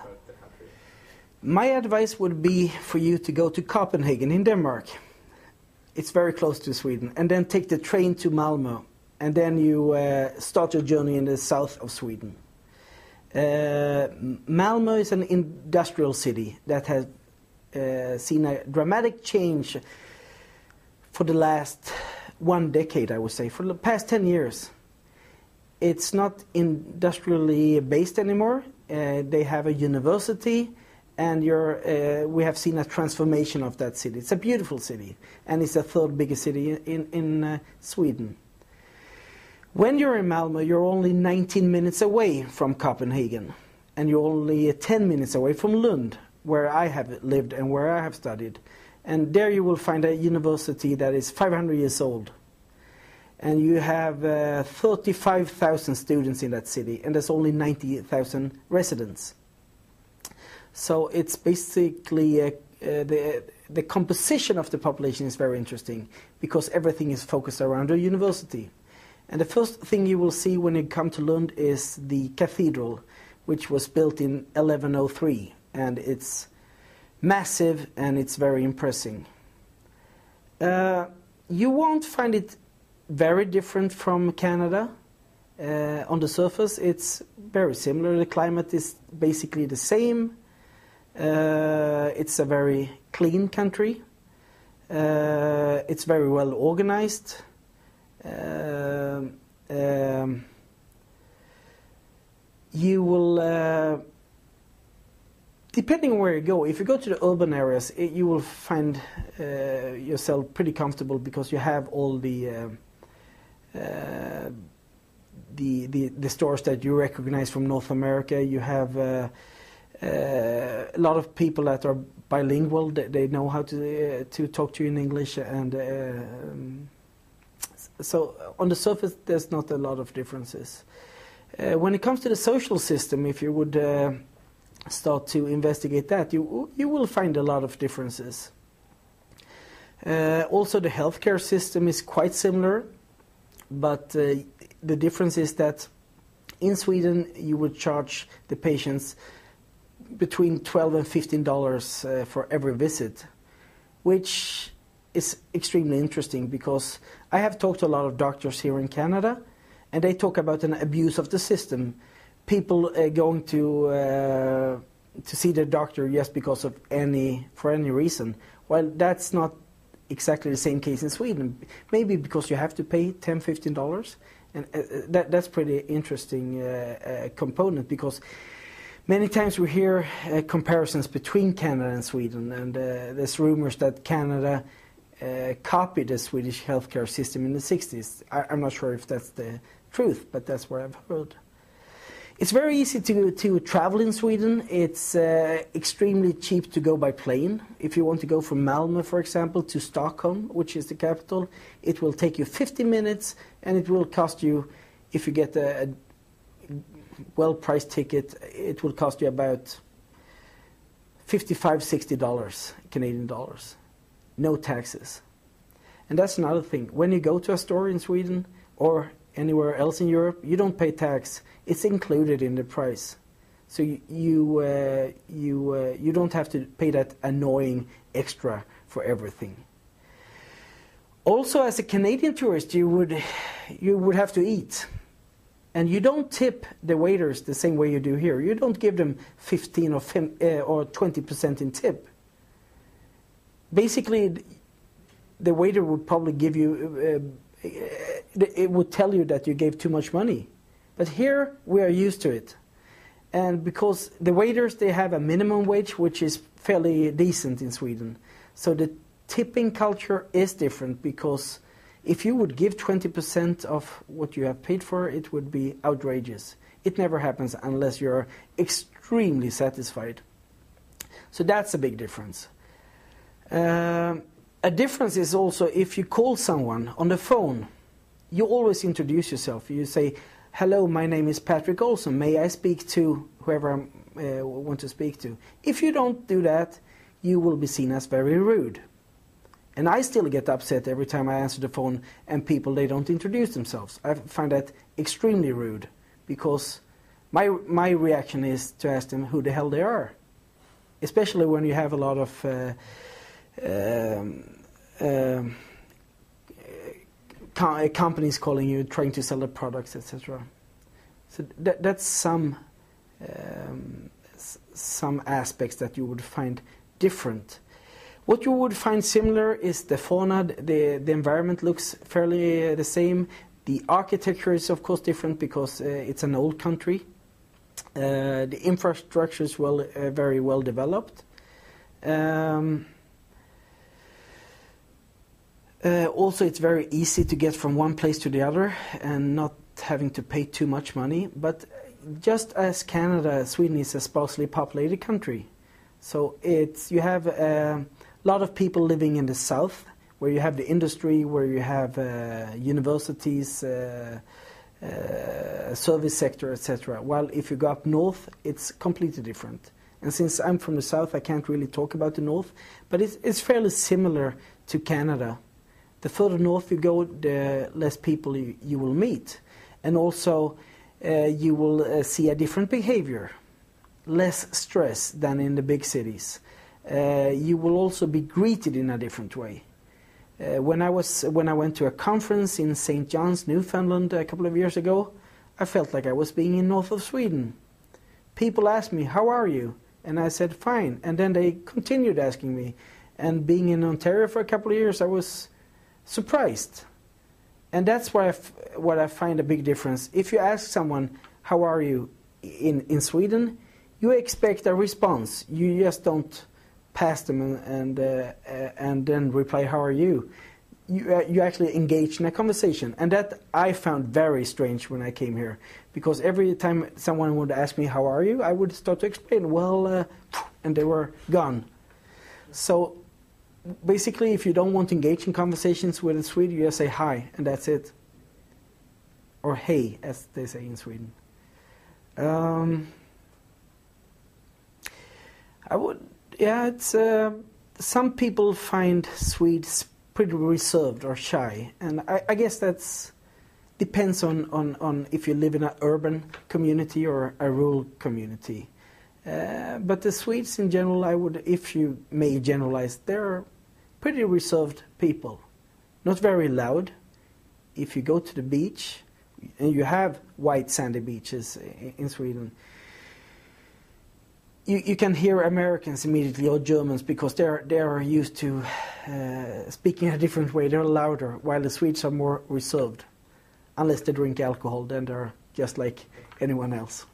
about the country? My advice would be for you to go to Copenhagen in Denmark. It's very close to Sweden. And then take the train to Malmö. And then you start your journey in the south of Sweden. Malmö is an industrial city that has seen a dramatic change for the last 1 decade, I would say, for the past 10 years. It's not industrially based anymore. They have a university, and we have seen a transformation of that city. It's a beautiful city, and it's the third biggest city in Sweden. When you're in Malmö, you're only 19 minutes away from Copenhagen, and you're only 10 minutes away from Lund, where I have lived and where I have studied. And there you will find a university that is 500 years old. And you have 35,000 students in that city, and there's only 90,000 residents. So it's basically the composition of the population is very interesting, because everything is focused around a university. And the first thing you will see when you come to Lund is the cathedral, which was built in 1103, and it's massive and it's very impressive. You won't find it very different from Canada. On the surface, it's very similar. The climate is basically the same. It's a very clean country. It's very well organized. You will, depending on where you go, if you go to the urban areas, you will find yourself pretty comfortable, because you have all the stores that you recognize from North America. You have a lot of people that are bilingual. They know how to talk to you in English, and so on the surface there's not a lot of differences. When it comes to the social system, if you would start to investigate that, you will find a lot of differences. Also, the healthcare system is quite similar, but the difference is that in Sweden you would charge the patients between $12 and $15 for every visit, which is extremely interesting, because I have talked to a lot of doctors here in Canada, and they talk about an abuse of the system. People going to see their doctor just because of for any reason. While that's not exactly the same case in Sweden. Maybe because you have to pay $10, $15, and that's pretty interesting component, because many times we hear comparisons between Canada and Sweden, and there's rumors that Canada copied the Swedish healthcare system in the 60s. I'm not sure if that's the truth, but that's what I've heard. It's very easy to travel in Sweden. It's extremely cheap to go by plane. If you want to go from Malmö, for example, to Stockholm, which is the capital, it will take you 50 minutes, and it will cost you, if you get a well-priced ticket, it will cost you about $55, $60 Canadian dollars. No taxes. And that's another thing. When you go to a store in Sweden or anywhere else in Europe, you don't pay tax. It's included in the price. So you don't have to pay that annoying extra for everything. Also, as a Canadian tourist, you would have to eat. And you don't tip the waiters the same way you do here. You don't give them 15 or 20% in tip. Basically, the waiter would probably give you, it would tell you that you gave too much money. But here, we are used to it. And because the waiters, they have a minimum wage, which is fairly decent in Sweden. So the tipping culture is different, because if you would give 20% of what you have paid for, it would be outrageous. It never happens unless you're extremely satisfied. So that's a big difference. A difference is also if you call someone on the phone, you always introduce yourself. You say, "Hello, my name is Patrick Olson. May I speak to whoever I want to speak to?" If you don't do that, you will be seen as very rude. And I still get upset every time I answer the phone and people, they don't introduce themselves. I find that extremely rude, because My reaction is to ask them who the hell they are, especially when you have a lot of companies calling you, trying to sell their products, etc. So that's some aspects that you would find different. What you would find similar is the fauna. The environment looks fairly the same. The architecture is of course different because it's an old country. The infrastructure is very well developed. Also, it's very easy to get from one place to the other and not having to pay too much money. But just as Canada, Sweden is a sparsely populated country. So you have a lot of people living in the south, where you have the industry, where you have universities, service sector, etc. While if you go up north, it's completely different. And since I'm from the south, I can't really talk about the north, but it's fairly similar to Canada. The further north you go, the less people you will meet. And also you will see a different behavior, less stress than in the big cities. You will also be greeted in a different way. When I went to a conference in St. John's, Newfoundland a couple of years ago, I felt like I was being in north of Sweden. People asked me, "How are you?" And I said, "Fine." And then they continued asking me. And being in Ontario for a couple of years, I was surprised. And that's what I find a big difference. If you ask someone, "How are you?" in Sweden, you expect a response. You just don't pass them and then reply, "How are you?" You actually engage in a conversation. And that I found very strange when I came here. Because every time someone would ask me, "How are you?" I would start to explain, and they were gone. So basically, if you don't want to engage in conversations with a Swede, you just say hi, and that's it. Or hey, as they say in Sweden. Some people find Swedes pretty reserved or shy, and I guess that's depends on if you live in an urban community or a rural community. But the Swedes in general, if you may generalize, they're pretty reserved people. Not very loud. If you go to the beach, and you have white sandy beaches in Sweden, you can hear Americans immediately or Germans because they're used to speaking a different way. They're louder, while the Swedes are more reserved. Unless they drink alcohol, then they're just like anyone else.